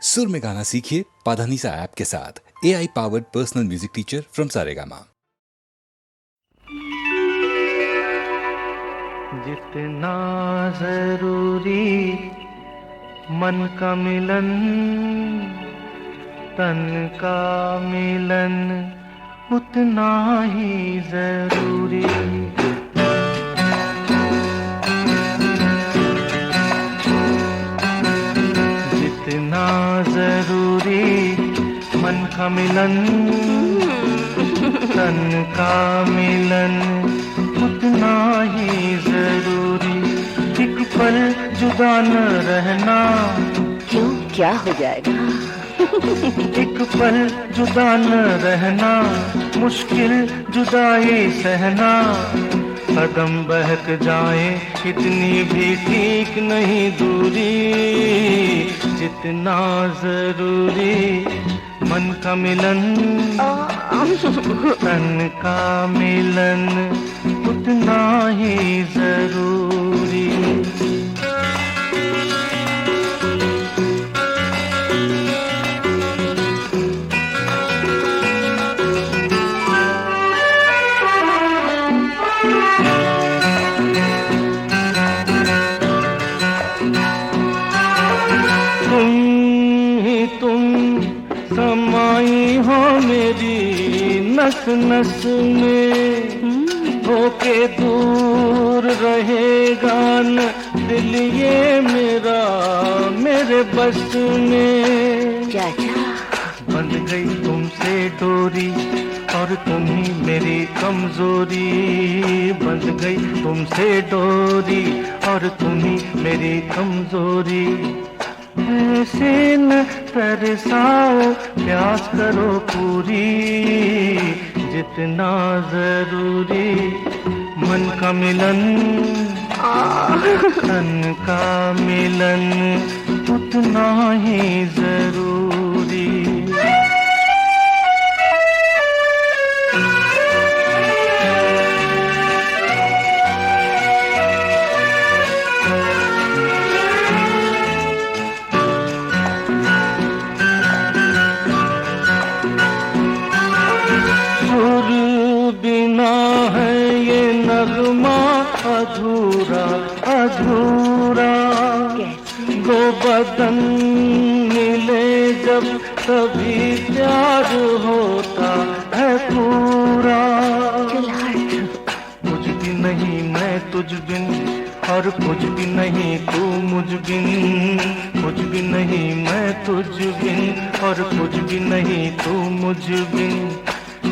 सुर में गाना सीखिए पाधानीसा ऐप के साथ। AI powered personal music teacher from Saregama. जितना जरूरी मन का मिलन, तन का मिलन उतना ही जरूरी। जितना जरूरी मन का मिलन, तन का मिलन उतना ही जरूरी। एक पल जुदा न रहना, क्यों, क्या हो जाएगा? एक पल जुदा न रहना, मुश्किल जुदाई सहना। कदम बहक जाए इतनी भी ठीक नहीं दूरी। जितना जरूरी मन का मिलन, तन का मिलन उतना ही जरूरी। समाई हो मेरी नस नस में, होके दूर रहेगा न दिल ये मेरा मेरे बस में। चाचा, बंध गई तुमसे डोरी और तुम ही मेरी कमजोरी। बंध गई तुमसे डोरी और तुम ही मेरी कमजोरी। ऐसे न तरसाओ, प्यास करो पूरी। जितना जरूरी मन का मिलन, तन का मिलन उतना ही जरूरी। अधूरा अधूरा दो बदन मिले जब, तभी प्यार होता है पूरा। कुछ भी नहीं मैं तुझ बिन, और कुछ भी नहीं तू मुझ बिन। कुछ भी नहीं मैं तुझ बिन, और कुछ भी नहीं तू मुझ बिन।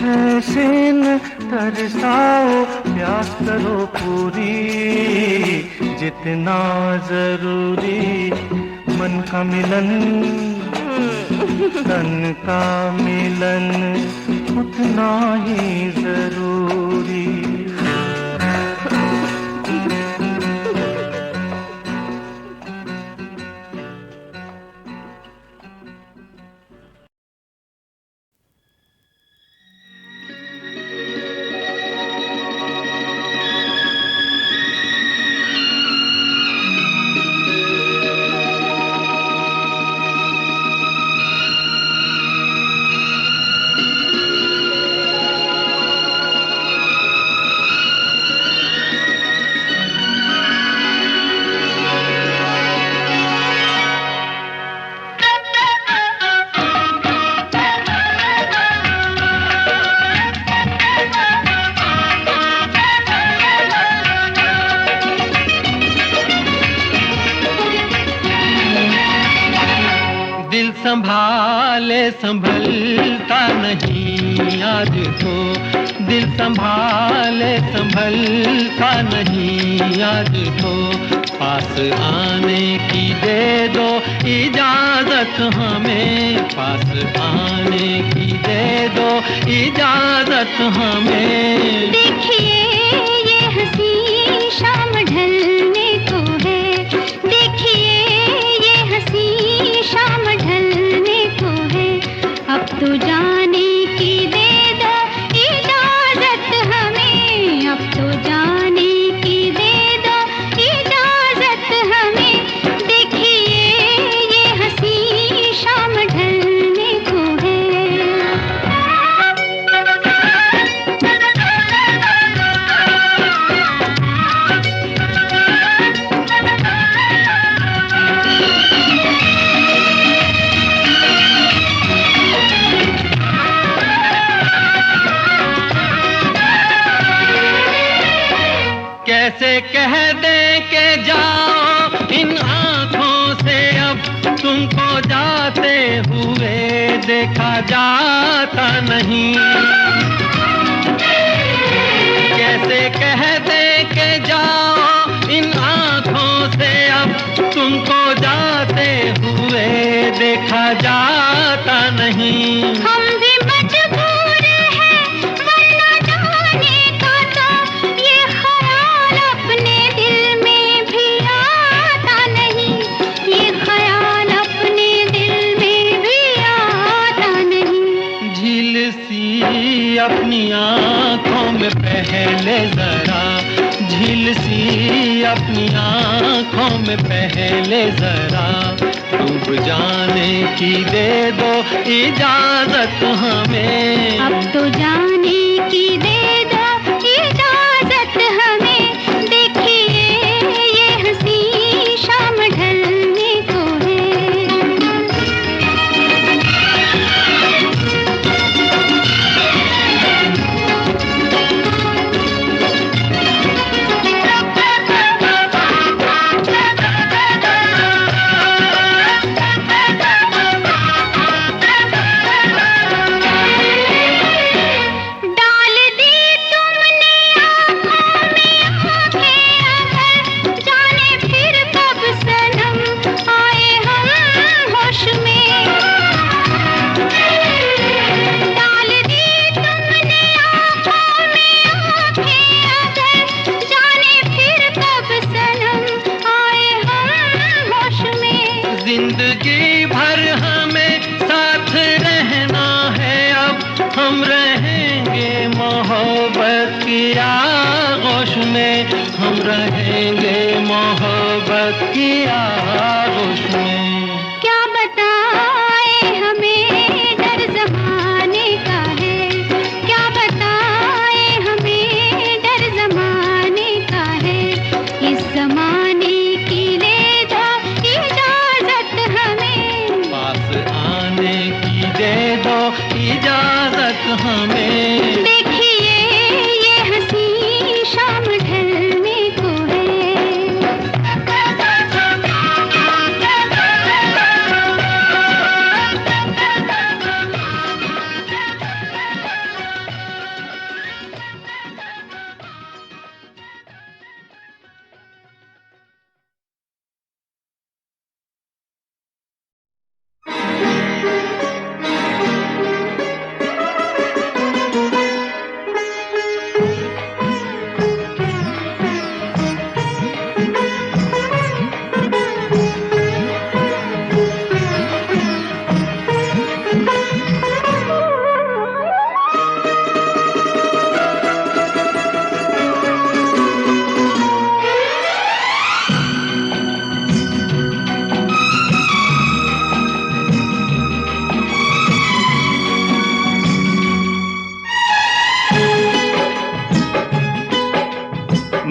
ऐसे न तरसाओ, प्यास करो पूरी। जितना जरूरी मन का मिलन, तन का मिलन उतना ही जरूरी। संभाले संभलता नहीं आज तो, दिल संभाले संभलता नहीं आज तो। पास आने की दे दो इजाजत हमें, पास आने की दे दो इजाजत हमें। देखिए ये हंसी शाम ढलने को है, देखिए ये हंसी शाम ढलने को है। अब तो जाने की दे दो इजाजत हमें, अब तो जाने की दे दो इजाजत हमें। देखिए ये हंसी शाम जाते हुए देखा जाता नहीं। कैसे कह दे के जाओ इन आँखों से अब तुमको जाते हुए देखा जाता नहीं। हम भी मजबूर हैं वरना जाने का तो ये ख्याल अपने दिल में भी आता नहीं। ये ख्याल अपने दिल में भी आता नहीं। झील सी अपनी आँखों में पहले जरा, झील सी अपनी आँखों में पहले जरा डूब जाने की दे दो इजाजत हमें। अब तो जाने की दे दो इजाजत हमें। देखिए ये हंसी शाम ढलने को है। डाल दी तुमने आँखों में आँखें अगर, जाने फिर कब सनम आए हम होश में। डाल दी तुमने आँखों में आँखें अगर, जाने फिर कब सनम आए हम होश में। जिंदगी भर हमें साथ रहना है अब, हम रहेंगे मोहब्बत की आगोश में, हम रहेंगे मोहब्बत की आगोश में। क्या बताए हमें डर ज़माने का है। क्या बताए हमें डर ज़माने का है। इस ज़माने की दे दो इजाज़त हमें। पास आने की दे दो इजाजत हमें। देखिए ये हंसी शाम ढलने को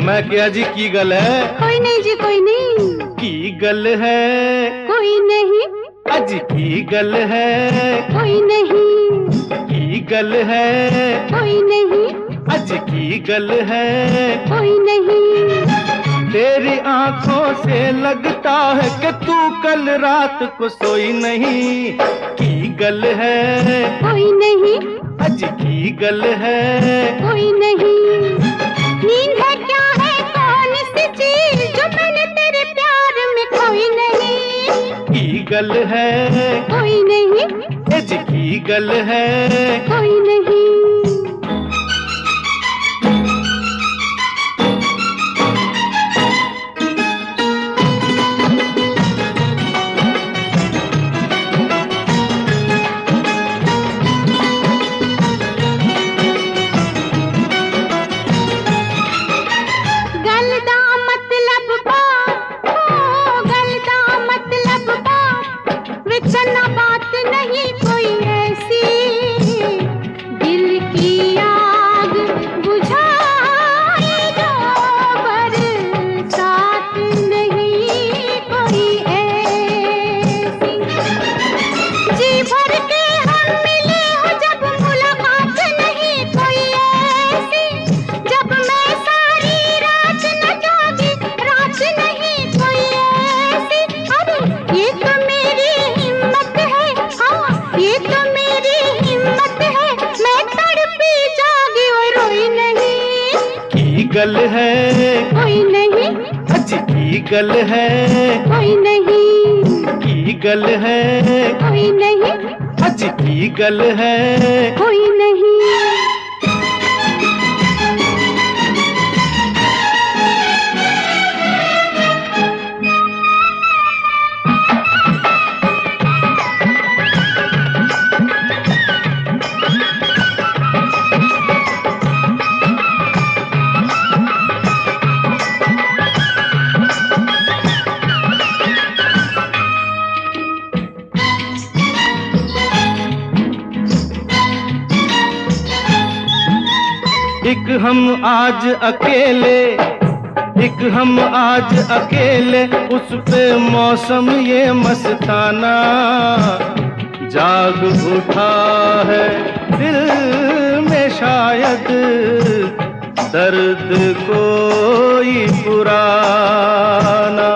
मैं क्या जी की गल है? कोई नहीं जी कोई नहीं। की गल है? कोई नहीं। अज की गल है? कोई नहीं। की गल है? कोई नहीं। अज की गल है? कोई नहीं। तेरी आंखों से लगता है कि तू कल रात को सोई नहीं। की गल है? कोई नहीं। अज की गल है? कोई नहीं। नींद है क्या है कौन सी चीज जो मैंने तेरे प्यार में खोई नहीं। की गल है? कोई नहीं। अज की गल है? कोई नहीं। गलदा मतलब बात, ओ गलदा मतलब बात, विचना बात नहीं कोई ऐसी। दिल की आग बुझाए जो बरसात नहीं कोई ऐसी। जी भर के हम मिले हो जब मुलाकात नहीं कोई ऐसी। जब मैं सारी रात न जागी रात नहीं कोई ऐसी। अरे ये तो मेरी हिम्मत गल है कोई नहीं, अच्छी ईगल है कोई नहीं, ईगल है कोई नहीं, अच्छी ईगल है कोई नहीं। एक हम आज अकेले, एक हम आज अकेले, उस पे मौसम ये मस्ताना जाग उठा है दिल में शायद दर्द कोई पुराना।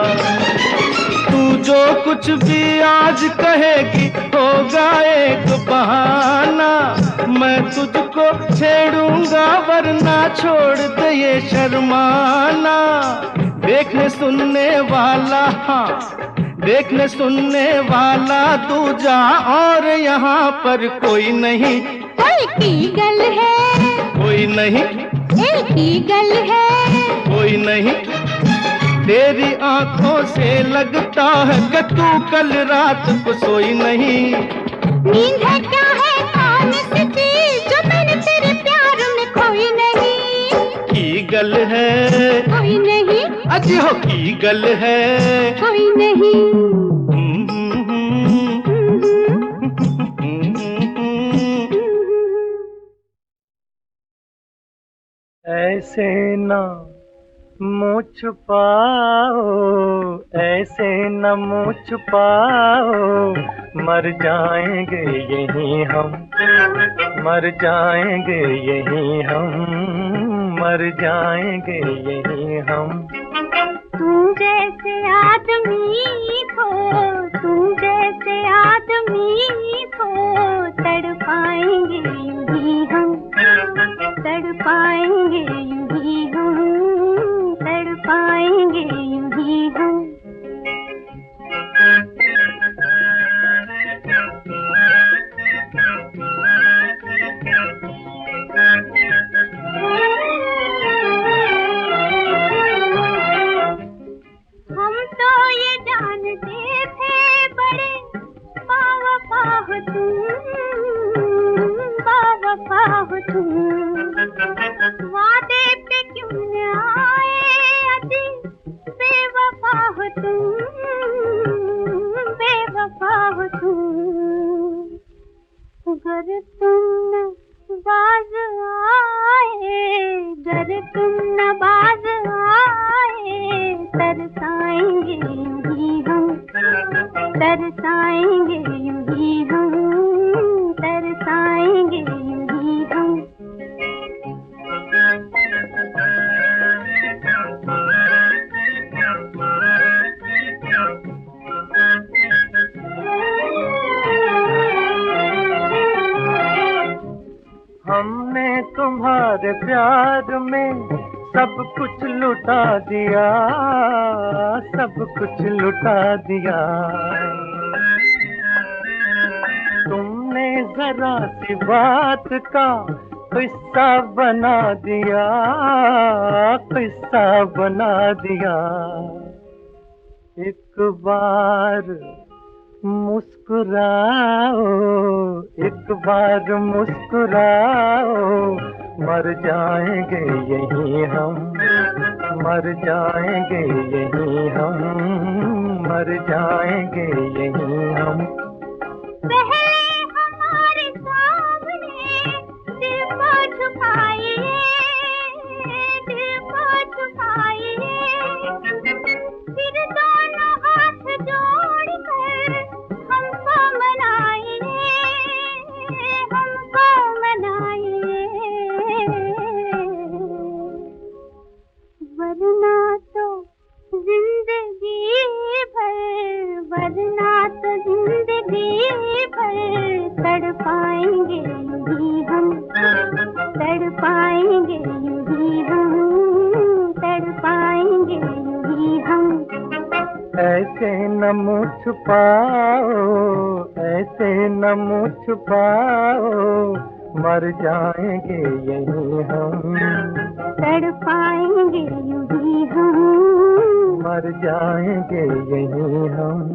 तू जो कुछ भी आज कहेगी होगा एक बहाना, मैं तुझको छेड़ूंगा वरना छोड़ दे ये शर्माना। देखने सुनने वाला, हाँ देखने सुनने वाला तू जा, और यहाँ पर कोई नहीं, एक ईगल है, कोई नहीं, एक ईगल है, कोई नहीं। तेरी आंखों से लगता है कि तू कल रात को सोई नहीं। नींद है क्या है कौन सी चीज जो मैंने तेरे प्यार में खोई नहीं। ईगल है कोई नहीं, अजी हो ईगल है कोई नहीं। ऐसे ना मुँह छुपाओ, ऐसे न मुँह छुपाओ, मर जाएंगे यहीं हम, मर जाएंगे यहीं हम, मर जाएंगे यहीं हम। तुम जैसे आदमी को, तुम जैसे आदमी को तड़पाएंगे यूं ही हम, तड़पाएंगे यूं ही हम, तड़पाएंगे यूं ही हम। हम तो ये जानते थे बड़े बावफा हो तुम, बावफा हो तुम। वादे पे क्यों न आए अजी, बेवफा हो तुम, बेवफा हो तुम। अगर तुम न बाज आए, अगर तुम न बाज आए, तरसाएंगे यूं ही हम, तरसाएंगे यूं ही हम, तरसाएंगे यूं ही हम। हमने तुम्हारे प्यार में सब कुछ लुटा दिया, सब कुछ लुटा दिया। तुमने जरा सी बात का किस्सा बना दिया, किस्सा बना दिया। एक बार मुस्कुराओ, एक बार मुस्कुराओ, मर जाएंगे यहीं हम, मर जाएंगे यहीं हम, मर जाएंगे यहीं हम। पहले हमारे सामने दिल को छुपाइए, दिल को छुपाइए, फिर दोनों हाथ जोड़कर हमको मनाइए, हमको मनाइए। वरना तो जिंदगी भर, वरना तो जिंदगी भर तड़पाएंगे यूं ही हम, तड़पाएंगे यूं ही हम, न मुँह छुपाओ, ऐसे न मुँह छुपाओ, मर जाएंगे यहीं हम, तड़पाएंगे यूं ही हम, मर जाएंगे यहीं हम।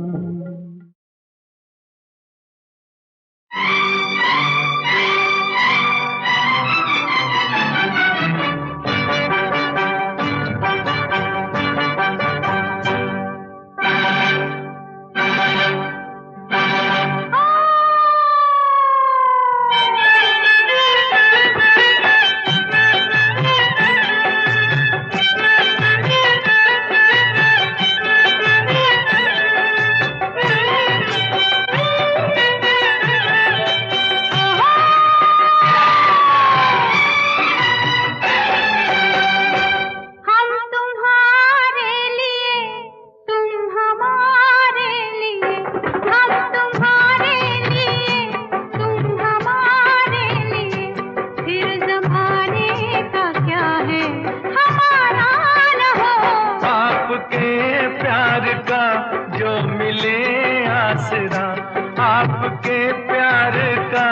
आपके प्यार का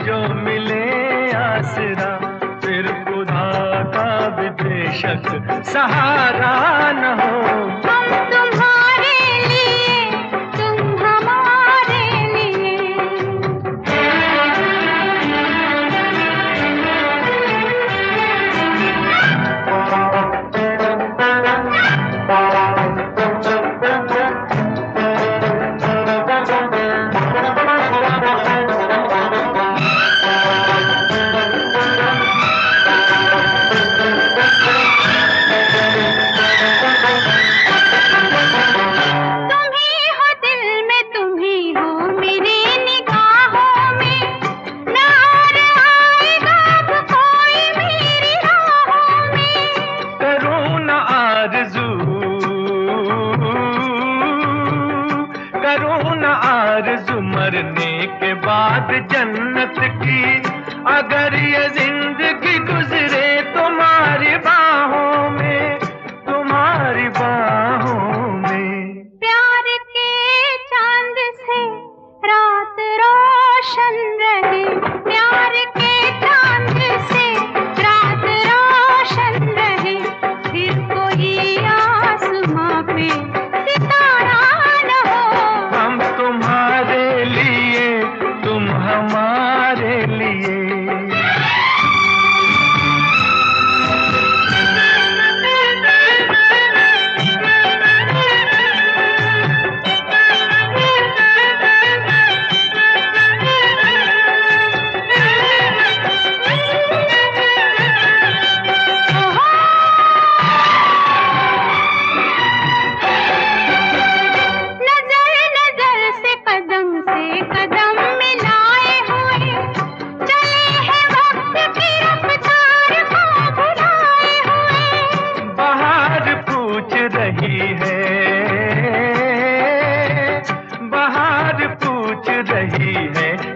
जो मिले आसरा, फिर खुदा का भी बेशक सहारा न हो। हम तुम्हारे लिए, तुम हमारे लिए। मरने के बाद जन्नत की, अगर ये जिंदगी गुजरे तुम्हारी बाहों में, तुम्हारी बाहों में। प्यार के चांद से रात रोशन रहे, प्यार के चांद से रात रोशन रहे, फिर कोई आसमां पे सितारा न हो। हम तुम्हारे लिए, तुम हमारे लिए।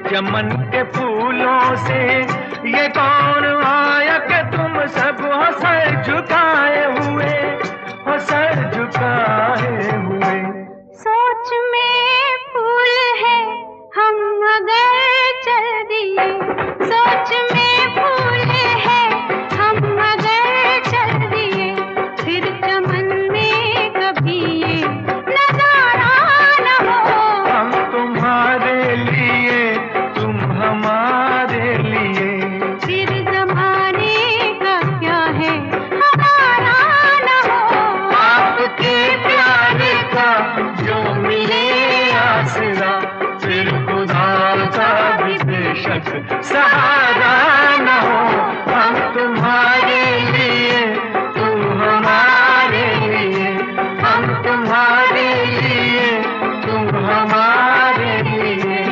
चमन के फूलों से ये कौन आया कि तुम सब हो सर झुकाए हुए, हो सर झुकाए हुए। सोच में फूल है हम अगर चल दिए, सोच में फूल है हम अगर चल दिए, फिर चमन में कभी ये नजारा न हो। हम तुम्हारे लिए, तुम हमारे लिए, फिर जमाने का क्या है हमारा न हो। आपके प्यार का जो मिले आसरा, फिर खुदा का भी बेशक सहारा न हो। हम तुम्हारे लिए, तुम हमारे लिए, हम तुम्हारे लिए, तुम हमारे लिए।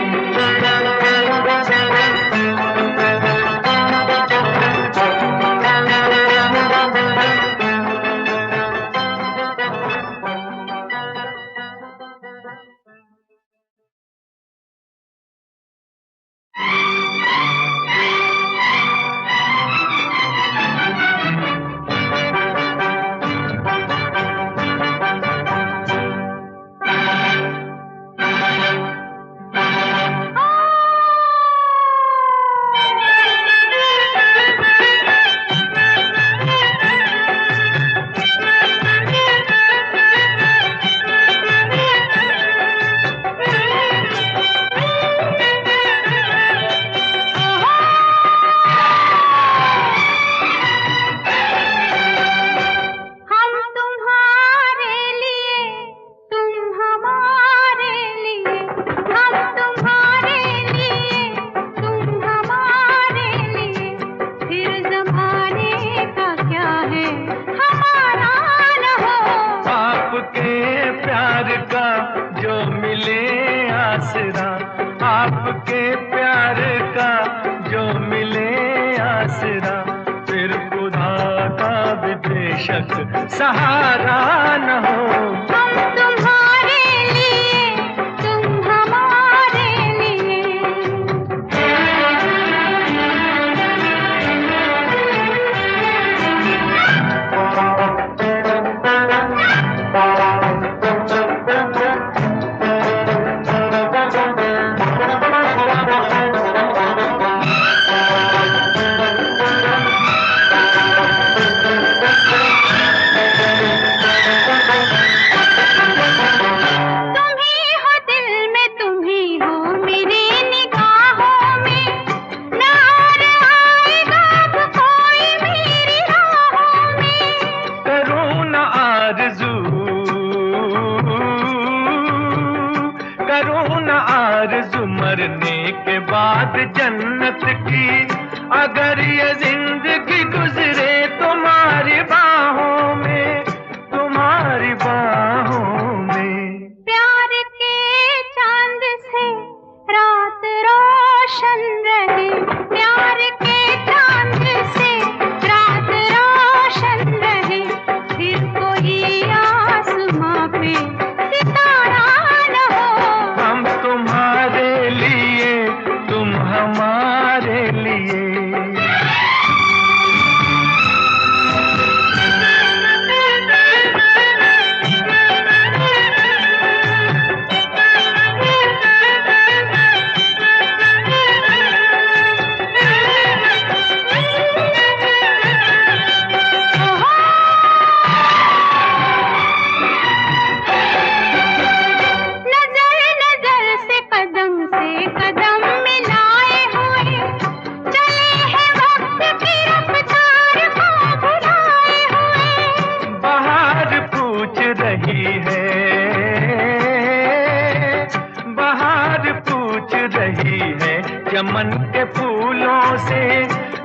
सहारा न हो। हम तुम्हारे लिए, तुम हमारे लिए। मरने के बाद जन्नत की, अगर ये जिंदगी गुजरे तुम्हारी बाहों में, तुम्हारी बाहों में। प्यार के चांद से रात रोशन रहे, प्यार के चांद से रात रोशन रहे, फिर कोई आसमां पे सितारा न हो। हम तुम्हारे लिए, तुम हमारे लिए। चमन के फूलों से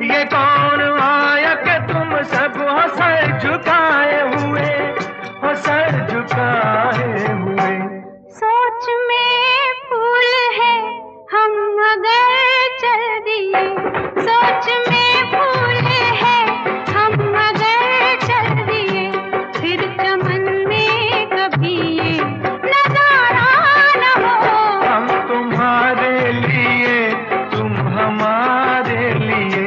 ये कौन आया कि तुम सब हो सर झुकाए हुए, हो सर झुकाए हुए। सोच में फूल है हम अगर चल दिए, सोच में फूल है हम अगर चल दिए, फिर चमन में कभी ये नजारा न हो। हम तुम्हारे लिए, तुम हमारे लिए,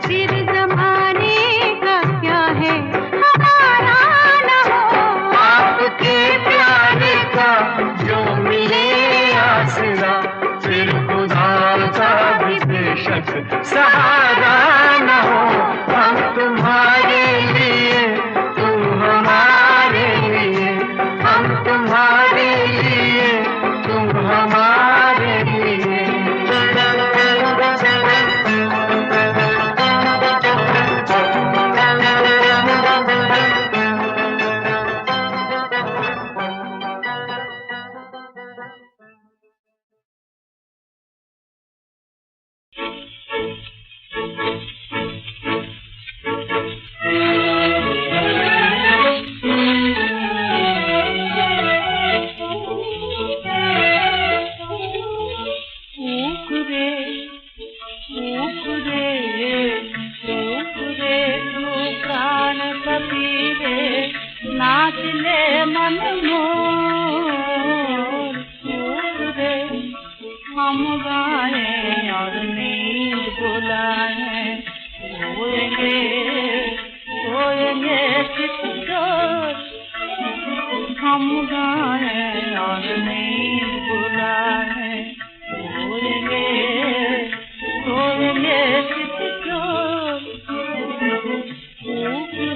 फिर जमाने का क्या है हमारा न हो। आपके प्यार का जो मिले आसरा, फिर खुदा का भी बेशक सहारा न हो। हम तुम्हारे लिए, तुम हमारे लिए, हम तुम्हारे लिए, तुम हमारे लिए। नाच ले मन मोर, रे हम गाए और नींद बुलाए, सोएंगे सोएंगे चित्तौर, हम गाए और नींद बुलाए, सोएंगे सोएंगे चित्तौर।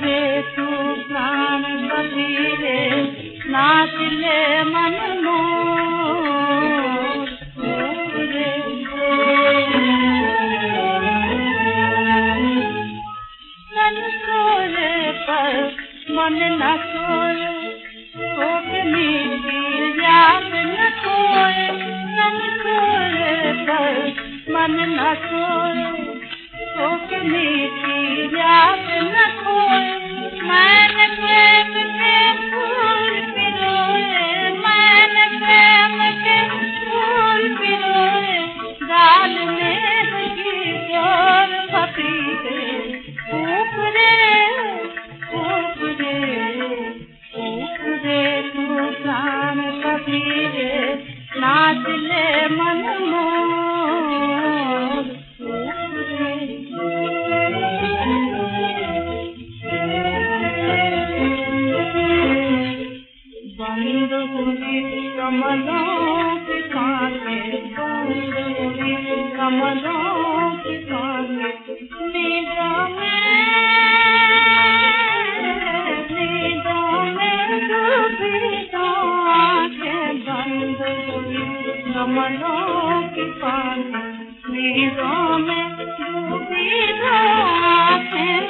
रे तू प्राण कबीरे, नाच ले मन मोर, रे तन सोए पर मन न सोए, सोके मीठी याद न खोए, तन सोए पर मन न सोए, सोके मीठी याद न खोए। मैंने प्रेम के फूल पिरोए, मैंने प्रेम के फूल पिरोए, गाल में लगी जोर फकीरे, ऊपरे ऊपरे। कमलों की बानी नींदों में डूबी तो आंखें बंद हुई कमलों की बानी नींदों में डूबी तो आंखें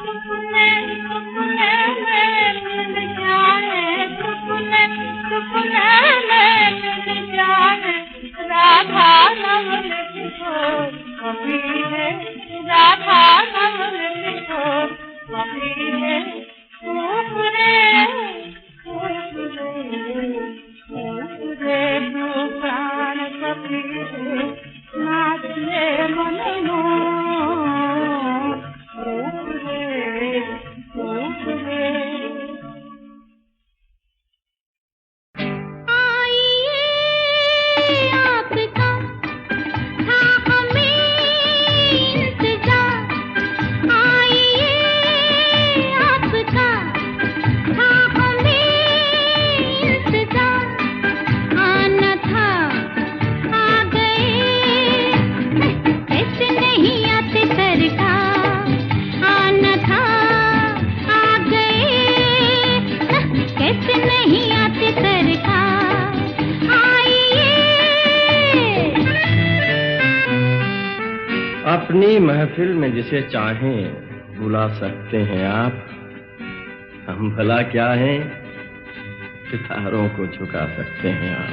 सपने सपने में मिल जाए सपने सपने में मिल जाए राधा नवल किशोर कभी है राधा नवल किशोर कभी है ऊपरे दो प्राण कभी है नाचले मन अपनी महफिल में जिसे चाहें बुला सकते हैं आप। हम भला क्या हैं, सितारों को झुका सकते हैं आप।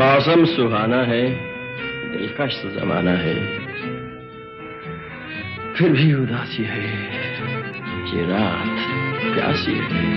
मौसम सुहाना है, दिलकश जमाना है, फिर भी उदासी है, ये रात प्यासी है।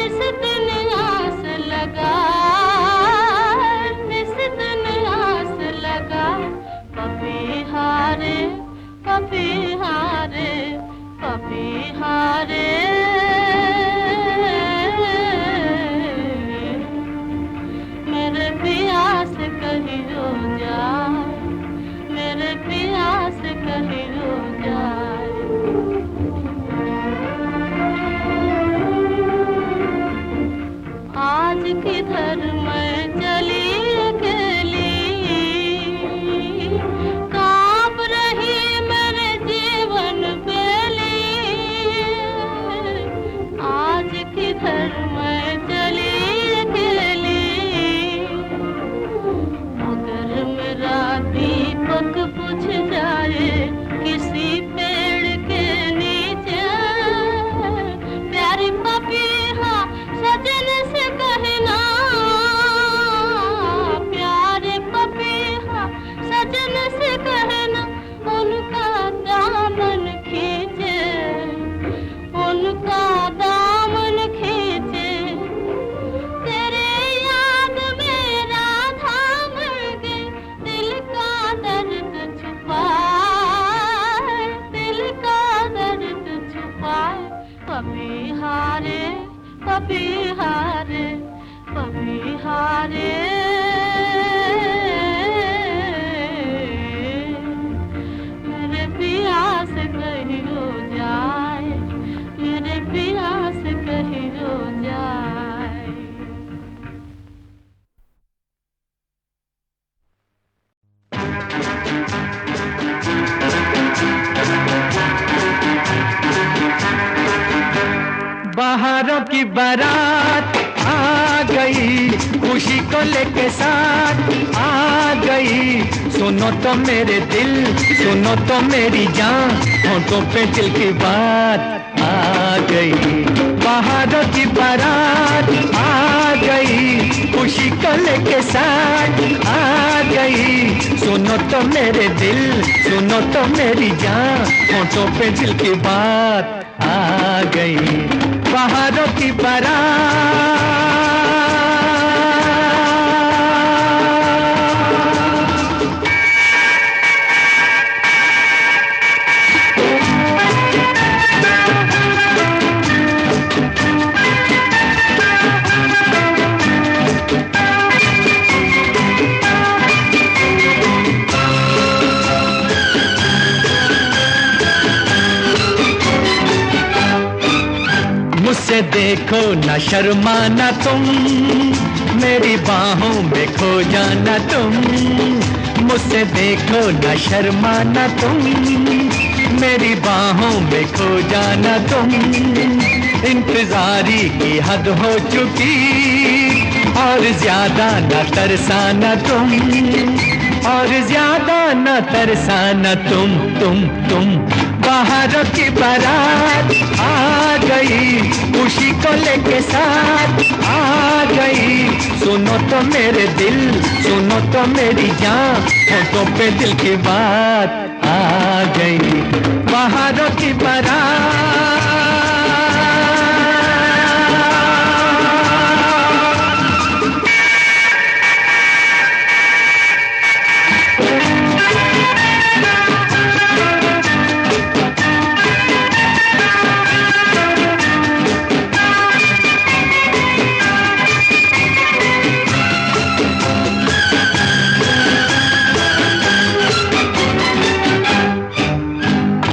इस दिन आस लगा, इस दिन आस लगा, कभी हारे कभी हारे कभी हारे। मेरे प्यास कहीं हो जाए, मेरे प्यास कहीं हो जाए। आज किधर मैं चली अकेली, कांप रही मेरे जीवन बेली। आज किधर मैं चली अकेली, अगर मेरा दीपक बुझ जाए किसी पेड़ के नीचे, प्यारी पपीहा सजन से कहना, प्यारे पपीहा सजन से कहना, उनका दामन खींचे, उनका दामन खींचे। तेरे याद में राधा मर गई, दिल का दर्द छुपाए, दिल का दर्द छुपाए। कभी हारे कभी हारे कभी हारे। मेरे प्यास कहीं हो जाए, मेरे प्यास कहीं हो जाए। बाहरों की बारात आ गई, खुशी को लेके साथ आ गई। सुनो तो मेरे दिल, सुनो तो मेरी जान, होठों पे दिल की बात आ गई। बाहरों की बारात आ गई, खुशी को लेके साथ आ गई। सुनो तो मेरे दिल, सुनो तो मेरी जान, होठों पे दिल की बात आ गई। बाहरों की बारात मुझसे देखो न शर्माना तुम, मेरी बाहों में खो जाना तुम। मुझसे देखो न शर्माना तुम, मेरी बाहों में खो जाना तुम। इंतजारी की हद हो चुकी, और ज्यादा न तरसाना तुम, और ज्यादा न तरसाना तुम। बाहरों की बारात आ गई, खुशी को लेके साथ आ गई। सुनो तो मेरे दिल, सुनो तो मेरी जान, होठों पे दिल की बात आ गई। बाहरों की बारात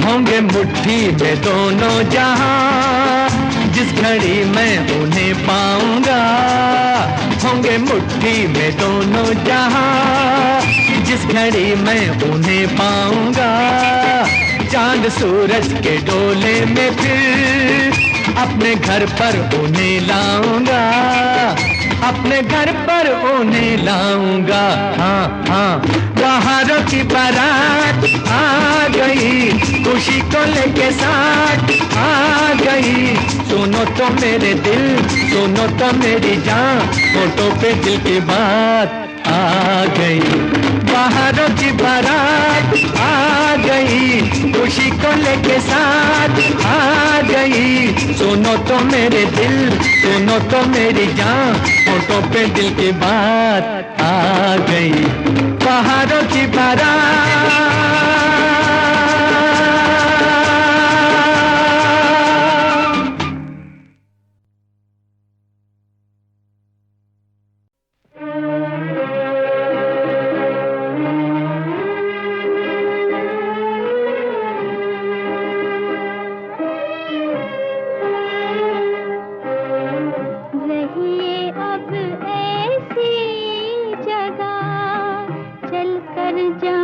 होंगे मुट्ठी में दोनों जहां, जिस घड़ी मैं उन्हें पाऊंगा। होंगे मुट्ठी में दोनों जहां, जिस घड़ी मैं उन्हें पाऊंगा। चांद सूरज के डोले में फिर अपने घर पर उन्हें लाऊंगा, अपने घर पर उन्हें लाऊंगा। हाँ, बाहरों की बारात आ गई, खुशी को लेके साथ आ गई। सुनो तो मेरे दिल, सुनो तो मेरी जान, होठों पे दिल की बात आ गई। बाहरों की बारात आ गई, खुशी को लेके साथ आ गई। सुनो तो मेरे दिल, सुनो तो मेरी जान, होठों पे दिल की बात आ गई। बाहरों की बारात रहिए अब ऐसी जगह चल कर जा